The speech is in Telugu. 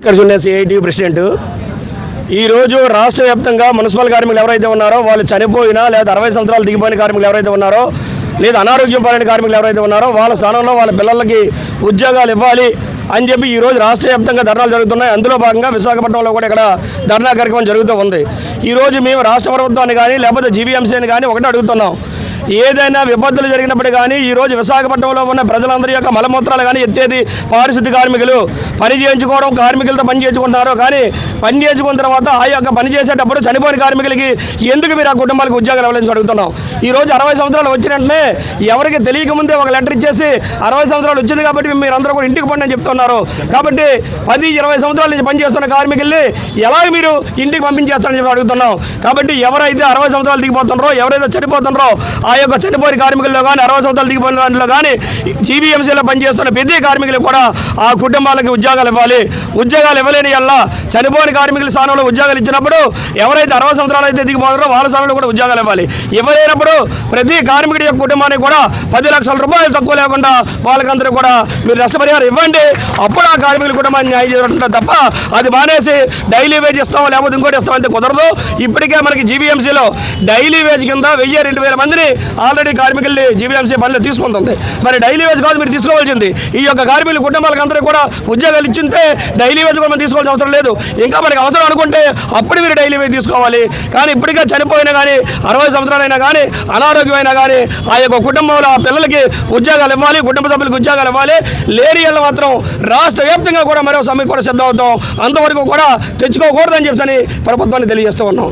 సిఐటి ప్రెసిడెంట్ ఈరోజు రాష్ట్ర వ్యాప్తంగా మున్సిపల్ కార్మికులు ఎవరైతే ఉన్నారో వాళ్ళు చనిపోయినా లేదా 60 సంవత్సరాలు దిగిపోయిన కార్మికులు ఎవరైతే ఉన్నారో లేదా అనారోగ్యం పాలైన కార్మికులు ఎవరైతే ఉన్నారో వాళ్ళ స్థానంలో వాళ్ళ పిల్లలకి ఉద్యోగాలు ఇవ్వాలి అని చెప్పి ఈరోజు రాష్ట్ర వ్యాప్తంగా ధర్నాలు జరుగుతున్నాయి. అందులో భాగంగా విశాఖపట్నంలో కూడా ఇక్కడ ధర్నా కార్యక్రమం జరుగుతూ ఉంది. ఈరోజు మేము రాష్ట్ర ప్రభుత్వాన్ని కానీ లేకపోతే జీవీఎంసీని కానీ ఒకటే అడుగుతున్నాం, ఏదైనా విపత్తులు జరిగినప్పుడు కానీ ఈరోజు విశాఖపట్నంలో ఉన్న ప్రజలందరి యొక్క మలమూత్రాలు కానీ ఎత్తేది పారిశుద్ధ్య కార్మికులు. పని చేయించుకోవడం కార్మికులతో పని చేయించుకుంటున్నారు, కానీ పని చేయించుకున్న తర్వాత ఆ యొక్క పని చేసేటప్పుడు చనిపోయిన కార్మికులకి ఎందుకు మీరు ఆ కుటుంబాలకు ఉద్యోగాలు ఇవ్వాలని అడుగుతున్నాం. ఈరోజు 60 సంవత్సరాలు వచ్చిన వెంటనే ఎవరికి తెలియకముందే ఒక లెటర్ ఇచ్చేసి 60 సంవత్సరాలు వచ్చింది కాబట్టి మీరు అందరూ కూడా ఇంటికి పండి అని చెప్తున్నారు. కాబట్టి 10-20 సంవత్సరాల నుంచి పనిచేస్తున్న కార్మికుల్ని ఎలా మీరు ఇంటికి పంపించేస్తారని చెప్పి అడుగుతున్నాం. కాబట్టి ఎవరైతే 60 సంవత్సరాలు దిగిపోతున్నారో, ఎవరైతే చనిపోతున్నారో ఆ యొక్క చనిపోయిన కార్మికుల్లో కానీ 60 సంవత్సరాలు దిగిపోయిన దాంట్లో కానీ జీవీఎంసీలో పనిచేస్తున్న ప్రతి కార్మికులు కూడా ఆ కుటుంబాలకి ఉద్యోగాలు ఇవ్వాలి. ఉద్యోగాలు ఇవ్వలేని వల్ల చనిపోయిన కార్మికుల స్థానంలో ఉద్యోగాలు ఇచ్చినప్పుడు ఎవరైతే 60 సంవత్సరాలు అయితే దిగిపోతారో వాళ్ళ స్థానంలో కూడా ఉద్యోగాలు ఇవ్వాలి. ఇవ్వలేనప్పుడు ప్రతి కార్మికుడి యొక్క కుటుంబానికి కూడా 10 లక్షల రూపాయలు తక్కువ లేకుండా వాళ్ళకందరూ కూడా మీరు నష్టపరిహారం ఇవ్వండి. అప్పుడు ఆ కార్మికుల కుటుంబాన్ని న్యాయం చేయాలంటారు తప్ప అది మానేసి డైలీ వేజ్ ఇస్తాం లేకపోతే ఇంకోటి ఇస్తామంటే కుదరదు. ఇప్పటికే మనకి జీవీఎంసీలో డైలీ వేజ్ కింద 1000-2000 మందిని ఆల్రెడీ కార్మికుల్ని జీవీఎంసీ పనులు తీసుకుంటుంది. మరి డైలీ వేజ్ కాదు మీరు తీసుకోవాల్సింది. ఈ యొక్క కార్మికుల కుటుంబాలకు అందరూ కూడా ఉద్యోగాలు ఇచ్చింటే డైలీ వేజ్ కూడా మనం తీసుకోవాల్సిన అవసరం లేదు. ఇంకా మనకి అవసరం అనుకుంటే అప్పుడు మీరు డైలీ వేజ్ తీసుకోవాలి. కానీ ఇప్పటికే చనిపోయినా కానీ 60 సంవత్సరాలైనా కానీ అనారోగ్యమైనా కానీ ఆ యొక్క కుటుంబంలో ఆ పిల్లలకి ఉద్యోగాలు ఇవ్వాలి, కుటుంబ సభ్యులకు ఉద్యోగాలు ఇవ్వాలి. లేని వాళ్ళు మాత్రం రాష్ట్ర వ్యాప్తంగా కూడా మరో సమ్మె కూడా సిద్ధమవుతాం. అంతవరకు కూడా తెచ్చుకోకూడదని చెప్పని ప్రభుత్వాన్ని తెలియజేస్తూ ఉన్నాం.